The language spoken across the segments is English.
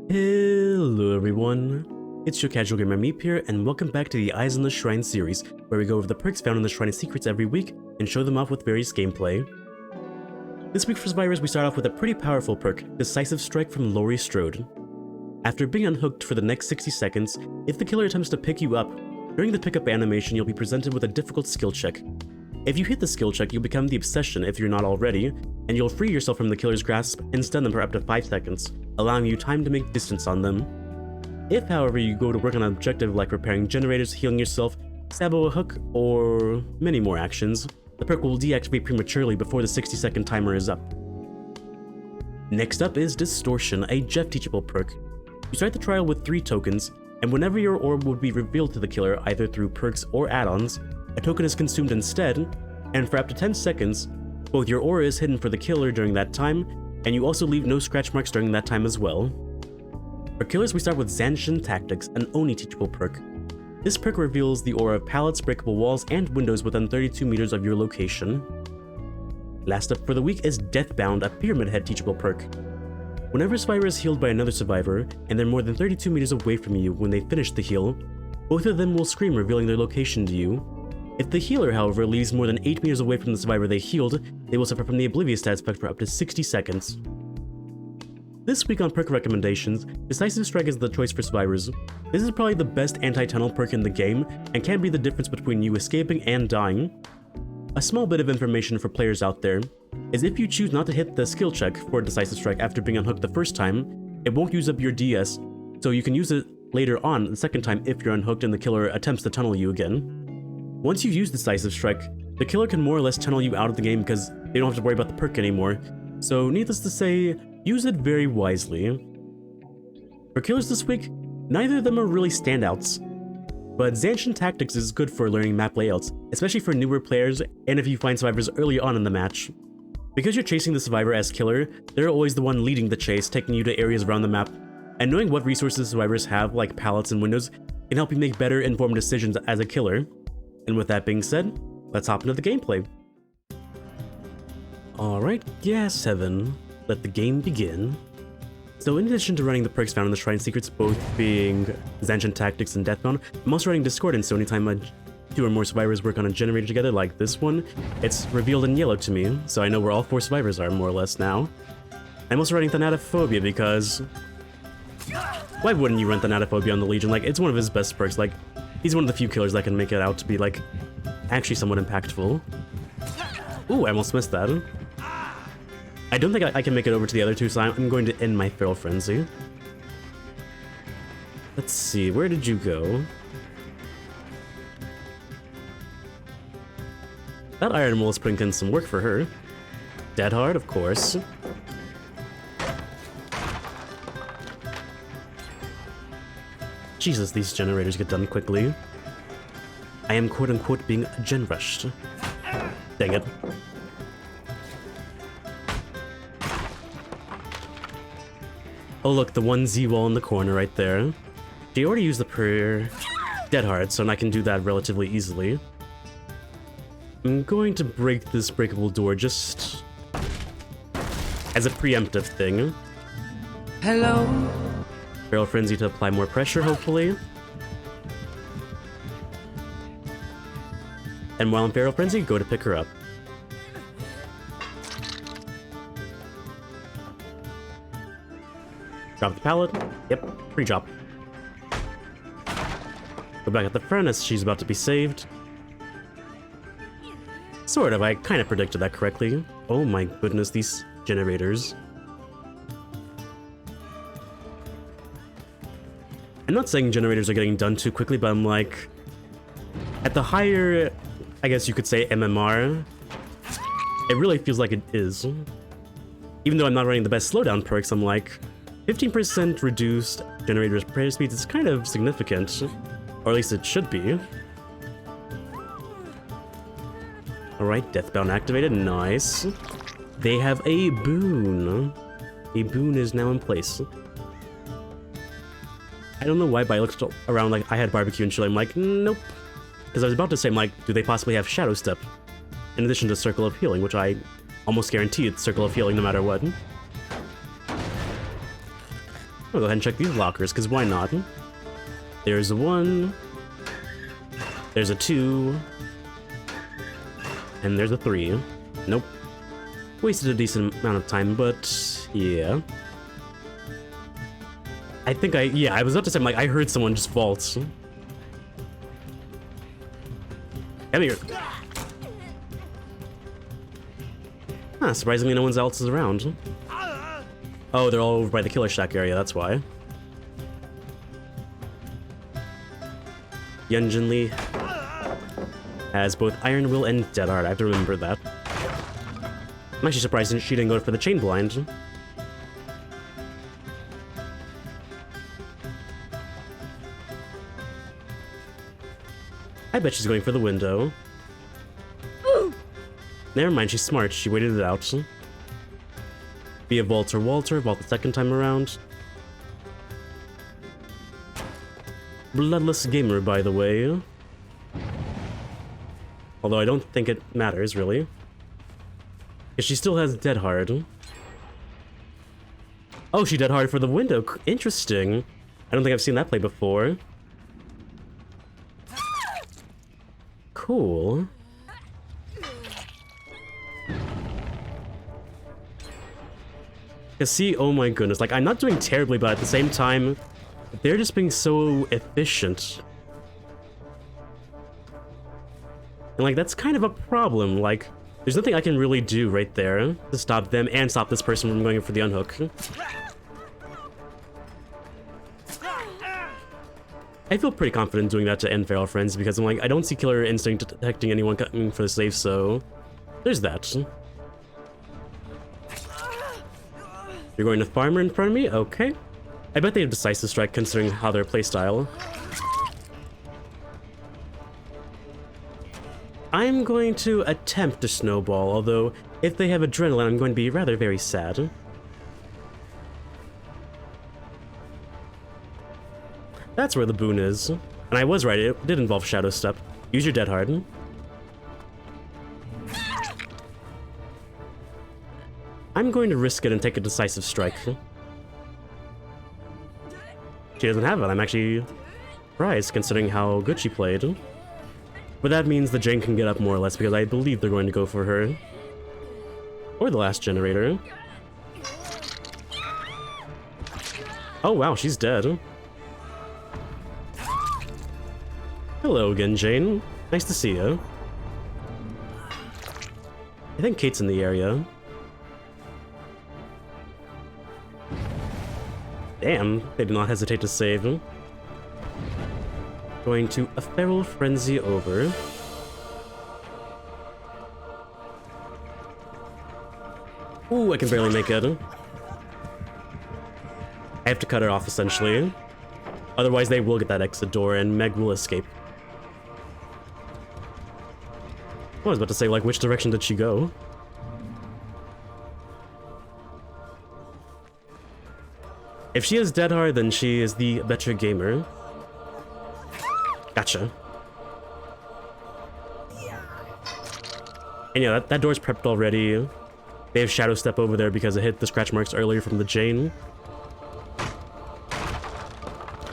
Hello everyone, it's your casual gamer Meep here, and welcome back to the Eyes on the Shrine series, where we go over the perks found in the Shrine secrets every week, and show them off with various gameplay. This week for survivors we start off with a pretty powerful perk, Decisive Strike from Laurie Strode. After being unhooked for the next 60 seconds, if the killer attempts to pick you up, during the pickup animation you'll be presented with a difficult skill check. If you hit the skill check, you'll become the Obsession if you're not already, and you'll free yourself from the killer's grasp and stun them for up to 5 seconds, allowing you time to make distance on them. If, however, you go to work on an objective like repairing generators, healing yourself, sabo a hook, or many more actions, the perk will deactivate prematurely before the 60-second timer is up. Next up is Distortion, a Jeff teachable perk. You start the trial with 3 tokens, and whenever your orb would be revealed to the killer either through perks or add-ons, a token is consumed instead, and for up to 10 seconds, both your aura is hidden for the killer during that time, and you also leave no scratch marks during that time as well. For killers, we start with Zanshin Tactics, an Oni teachable perk. This perk reveals the aura of pallets, breakable walls, and windows within 32 meters of your location. Last up for the week is Deathbound, a Pyramid Head teachable perk. Whenever a survivor is healed by another survivor, and they're more than 32 meters away from you when they finish the heal, both of them will scream, revealing their location to you. If the healer, however, leaves more than 8 meters away from the survivor they healed, they will suffer from the Oblivious status effect for up to 60 seconds. This week on perk recommendations, Decisive Strike is the choice for survivors. This is probably the best anti-tunnel perk in the game, and can be the difference between you escaping and dying. A small bit of information for players out there is if you choose not to hit the skill check for Decisive Strike after being unhooked the first time, it won't use up your DS, so you can use it later on the second time if you're unhooked and the killer attempts to tunnel you again. Once you use Decisive Strike, the killer can more or less tunnel you out of the game because they don't have to worry about the perk anymore, so needless to say, use it very wisely. For killers this week, neither of them are really standouts, but Zanshin Tactics is good for learning map layouts, especially for newer players and if you find survivors early on in the match. Because you're chasing the survivor as killer, they're always the one leading the chase, taking you to areas around the map, and knowing what resources survivors have, like pallets and windows, can help you make better informed decisions as a killer. And with that being said, let's hop into the gameplay. Alright, Gas Heaven, let the game begin. So in addition to running the perks found in the Shrine secrets, both being Zanshin Tactics and Deathbound, I'm also running Discordance, so anytime 2 or more survivors work on a generator together like this one, it's revealed in yellow to me, so I know where all 4 survivors are more or less now. I'm also running Thanatophobia because why wouldn't you run Thanatophobia on the Legion? Like, it's one of his best perks. Like, he's one of the few killers that can make it out to be, like, actually somewhat impactful. Ooh, I almost missed that. I don't think I can make it over to the other 2, so I'm going to end my Feral Frenzy. Let's see, where did you go? That Iron Wool is putting in some work for her. Dead hard, of course. Jesus, these generators get done quickly. I am quote-unquote being gen-rushed. Dang it. Oh look, the 1Z wall in the corner right there. She already used the prayer Dead Hard, so I can do that relatively easily. I'm going to break this breakable door just as a preemptive thing. Hello? Feral Frenzy to apply more pressure, hopefully. And while in Feral Frenzy, go to pick her up. Drop the pallet. Yep, free drop. Go back at the front as she's about to be saved. Sort of, I kind of predicted that correctly. Oh my goodness, these generators. I'm not saying generators are getting done too quickly, but I'm like, at the higher, I guess you could say MMR, it really feels like it is. Even though I'm not running the best slowdown perks, I'm like, 15% reduced generator's prayer speeds is kind of significant, or at least it should be. Alright, Deathbound activated, nice. They have a boon. A boon is now in place. I don't know why, but I looked around like I had barbecue and chill. I'm like, nope. Because I was about to say, I'm like, do they possibly have Shadow Step? In addition to Circle of Healing, which I almost guarantee it's Circle of Healing no matter what. go ahead and check these lockers, because why not? There's a 1. There's a 2. And there's a 3. Nope. Wasted a decent amount of time, but yeah. I think I was about to say, like, I heard someone just vault. Come here. Huh, surprisingly no one else is around. Oh, they're all over by the Killer Shack area, that's why. Yunjin Lee has both Iron Will and Dead Heart, I have to remember that. I'm actually surprised she didn't go for the Chain Blind. I bet she's going for the window. Never mind, she's smart. She waited it out. Be a Walter, vault the second time around. Bloodless gamer, by the way. Although I don't think it matters, really. Because she still has Dead Hard. Oh, she Dead Hard for the window. Interesting. I don't think I've seen that play before. Cool. Cause see, oh my goodness, like I'm not doing terribly, but at the same time, they're just being so efficient. And like, that's kind of a problem, like, there's nothing I can really do right there to stop them and stop this person from going for the unhook. I feel pretty confident doing that to end Feral Friends because I'm like, I don't see Killer Instinct detecting anyone coming for the save, so there's that. You're going to Farmer in front of me? Okay. I bet they have Decisive Strike considering how their playstyle. I'm going to attempt to snowball, although if they have Adrenaline, I'm going to be rather very sad. That's where the boon is. And I was right, it did involve Shadow Step. Use your Dead Hard. I'm going to risk it and take a Decisive Strike. She doesn't have it. I'm actually surprised considering how good she played. But that means the Jane can get up more or less because I believe they're going to go for her. Or the last generator. Oh wow, she's dead. Hello again, Jane. Nice to see you. I think Kate's in the area. Damn, they did not hesitate to save. Going to a Feral Frenzy over. Ooh, I can barely make it. I have to cut her off, essentially. Otherwise, they will get that exit door, and Meg will escape. I was about to say, like, which direction did she go? If she is Dead Hard, then she is the better gamer. Gotcha. And yeah, that door's prepped already. They have Shadow Step over there because it hit the scratch marks earlier from the Jane.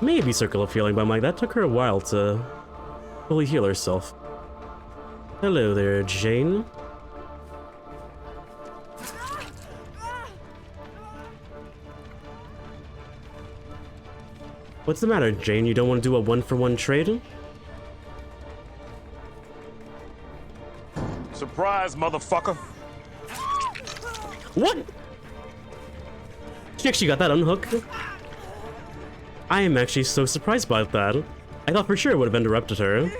Maybe Circle of Healing, but I'm like, that took her a while to fully heal herself. Hello there, Jane. What's the matter, Jane? You don't want to do a one-for-one trade? Surprise, motherfucker! What? She actually got that unhooked? I am actually so surprised by that. I thought for sure it would have interrupted her.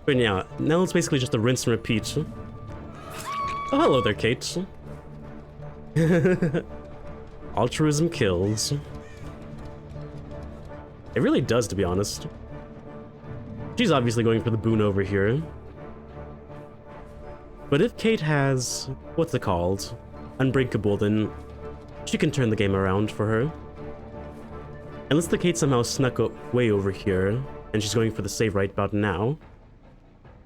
But yeah, now it's basically just a rinse and repeat. Oh, hello there, Kate. Altruism kills. It really does, to be honest. She's obviously going for the boon over here. But if Kate has... what's it called? Unbreakable, then she can turn the game around for her. Unless the Kate somehow snuck way over here, and she's going for the save right about now.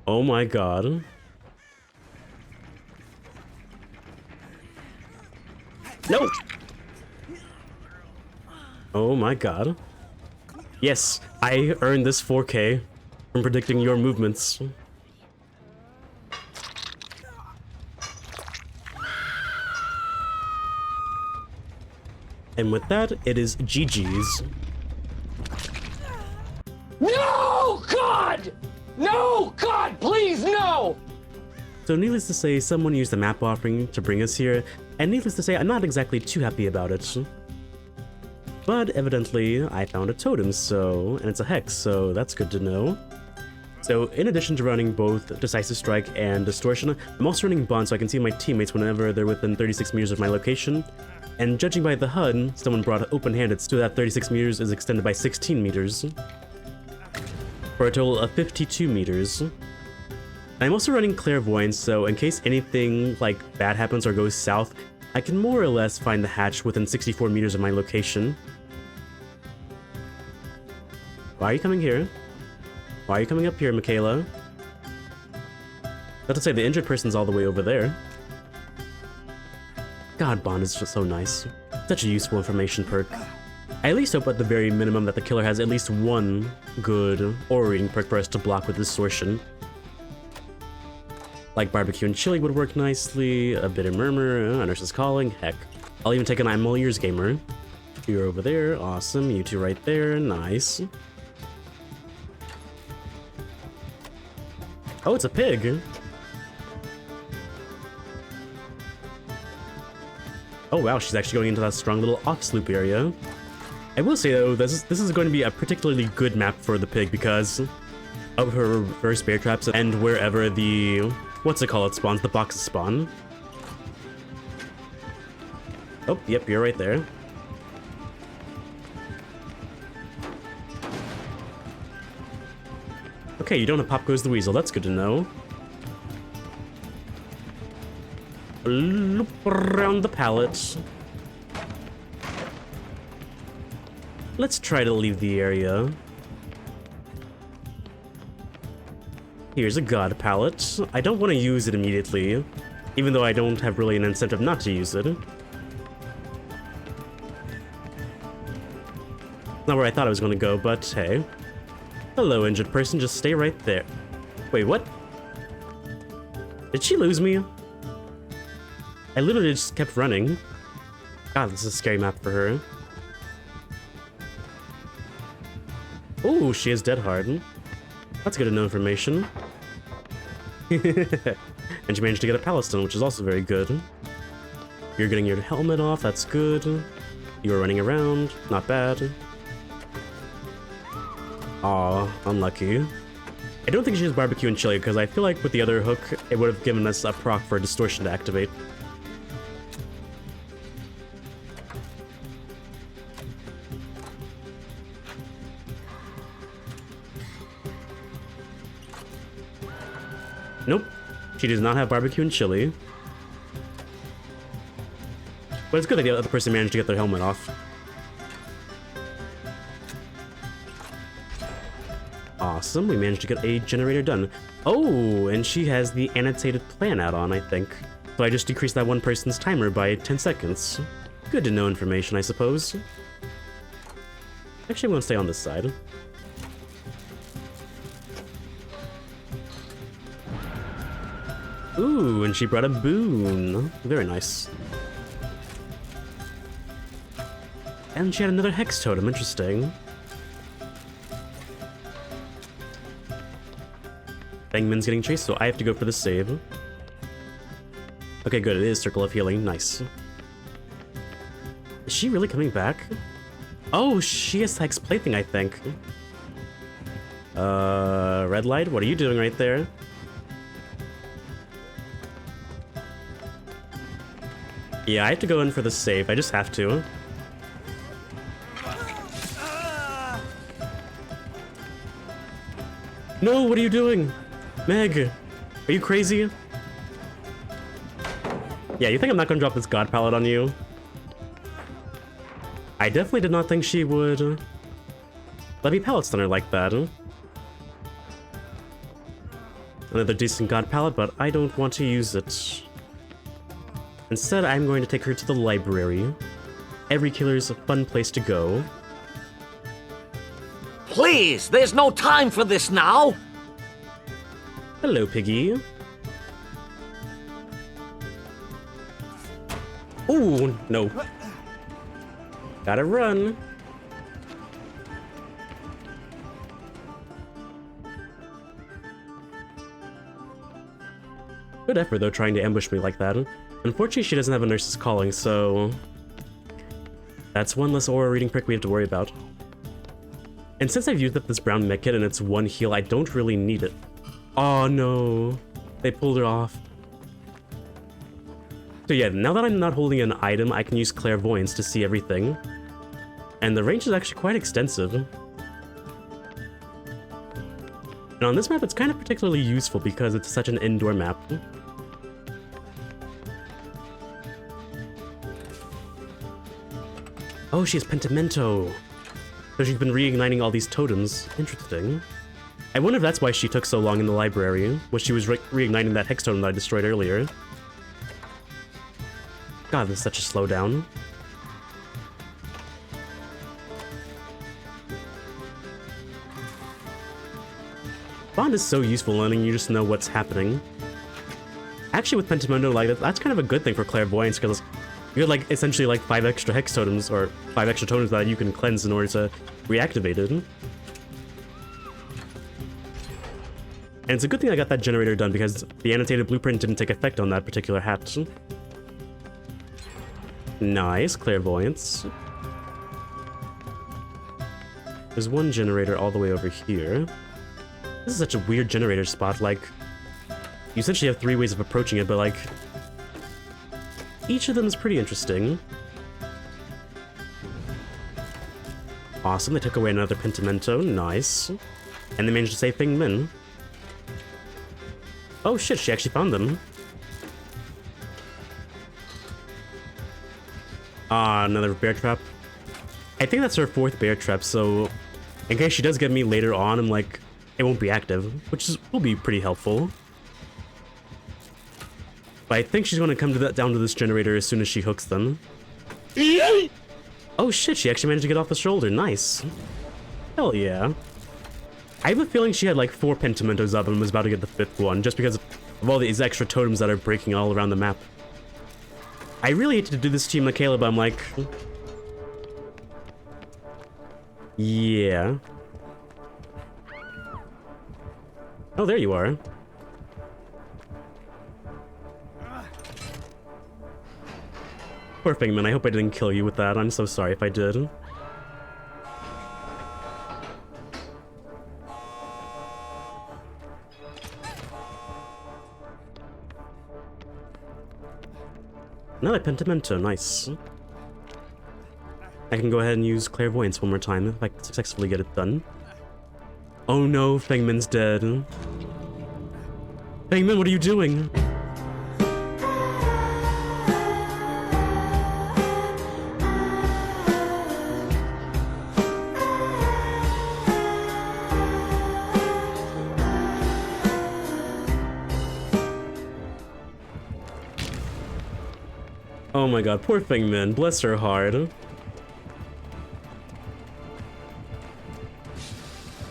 Oh my god. No! Oh my god. Yes, I earned this 4K from predicting your movements. And with that, it is GG's. No, God! No, God, please, no! So needless to say, someone used the map offering to bring us here, and needless to say, I'm not exactly too happy about it. But evidently, I found a totem, and it's a hex, so that's good to know. So in addition to running both Decisive Strike and Distortion, I'm also running Bond so I can see my teammates whenever they're within 36 meters of my location. And judging by the HUD, someone brought open-handed, so that 36 meters is extended by 16 meters. For a total of 52 meters. I'm also running Clairvoyance, so in case anything like bad happens or goes south, I can more or less find the hatch within 64 meters of my location. Why are you coming here? Why are you coming up here, Michaela? Not to say the injured person's all the way over there. God, Bond is just so nice. Such a useful information perk. I at least hope at the very minimum that the killer has at least one good aura reading perk for us to block with Distortion. Like Barbecue and Chili would work nicely, a Bitter Murmur, a Nurse's Calling, heck. I'll even take an I'm All Ears Gamer. You're over there, awesome, you two right there, nice. Oh, it's a pig! Oh wow, she's actually going into that strong little off-sloop area. I will say though, this is going to be a particularly good map for the pig because of her reverse bear traps and wherever the, what's it called, spawns, the boxes spawn. Oh, yep, you're right there. Okay, you don't have Pop Goes the Weasel, that's good to know. Loop around the pallet. Let's try to leave the area. Here's a god pallet. I don't want to use it immediately, even though I don't have really an incentive not to use it. Not where I thought I was going to go, but hey. Hello, injured person, just stay right there. Wait, what? Did she lose me? I literally just kept running. God, this is a scary map for her. Oh, she is dead hard. That's good to know information. And she managed to get a Palestone, which is also very good. You're getting your helmet off, that's good. You were running around, not bad. Aw, unlucky. I don't think she has Barbecue and Chili, because I feel like with the other hook, it would have given us a proc for Distortion to activate. Nope, she does not have Barbecue and Chili. But it's good that the other person managed to get their helmet off. Awesome, we managed to get a generator done. Oh, and she has the annotated plan add-on, I think. So I just decreased that one person's timer by 10 seconds. Good to know information, I suppose. Actually, I'm gonna stay on this side. Ooh, and she brought a boon. Very nice. And she had another hex totem, interesting. Bangman's getting chased, so I have to go for the save. Okay, good, it is Circle of Healing, nice. Is she really coming back? Oh, she has Hex Plaything, I think. Red Light, what are you doing right there? Yeah, I have to go in for the save. I just have to. No, what are you doing? Meg, are you crazy? Yeah, you think I'm not gonna drop this god pallet on you? I definitely did not think she would let me pallet stun her like that. Another decent god pallet, but I don't want to use it. Instead, I'm going to take her to the library. Every killer's a fun place to go. Please, there's no time for this now. Hello, Piggy. Ooh, no. Gotta run. Good effort, though, trying to ambush me like that. Unfortunately, she doesn't have a nurse's calling, so... that's one less aura reading prick we have to worry about. And since I've used up this brown mech kit and it's one heal, I don't really need it. Oh no, they pulled it off. So yeah, now that I'm not holding an item, I can use clairvoyance to see everything. And the range is actually quite extensive. And on this map, it's kind of particularly useful because it's such an indoor map. Oh, she has Pentimento. So she's been reigniting all these totems. Interesting. I wonder if that's why she took so long in the library. Was she was reigniting that hex totem that I destroyed earlier. God, this is such a slowdown. Bond is so useful letting you just know what's happening. Actually, with Pentimento, like, that's kind of a good thing for clairvoyance, because you have, like, essentially, like, 5 extra hex totems, or 5 extra totems that you can cleanse in order to reactivate it. And it's a good thing I got that generator done, because the annotated blueprint didn't take effect on that particular hat. Nice, clairvoyance. There's one generator all the way over here. This is such a weird generator spot, like... you essentially have 3 ways of approaching it, but, like... each of them is pretty interesting. Awesome, they took away another Pentimento, nice. And they managed to save Feng Min. Oh shit, she actually found them. Ah, another bear trap. I think that's her 4th bear trap, so... in case she does get me later on, I'm like... it won't be active, which will be pretty helpful. But I think she's going to come to down to this generator as soon as she hooks them. Oh shit, she actually managed to get off the shoulder, nice. Hell yeah. I have a feeling she had like 4 Pentimentos up and was about to get the 5th one, just because of all these extra totems that are breaking all around the map. I really hate to do this to Team Michaela, but I'm like... yeah. Oh, there you are. Poor Fingman, I hope I didn't kill you with that. I'm so sorry if I did. Another Pentimento, nice. I can go ahead and use Clairvoyance one more time if I can successfully get it done. Oh no, Fengmin's dead. Fengmin, what are you doing? Oh my god, poor Fengmin, bless her heart.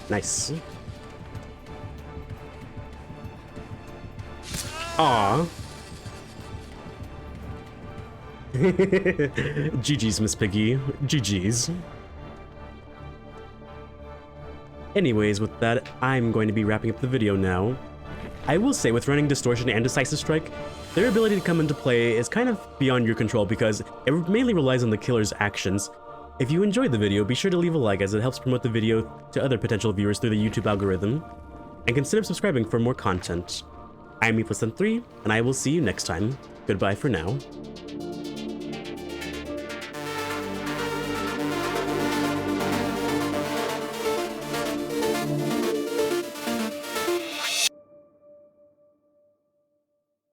Nice. Aww. GG's, Miss Piggy. GG's. Anyways, with that, I'm going to be wrapping up the video now. I will say, with running Distortion and Decisive Strike, their ability to come into play is kind of beyond your control because it mainly relies on the killer's actions. If you enjoyed the video, be sure to leave a like as it helps promote the video to other potential viewers through the YouTube algorithm, and consider subscribing for more content. I'm Meepless3, and I will see you next time. Goodbye for now.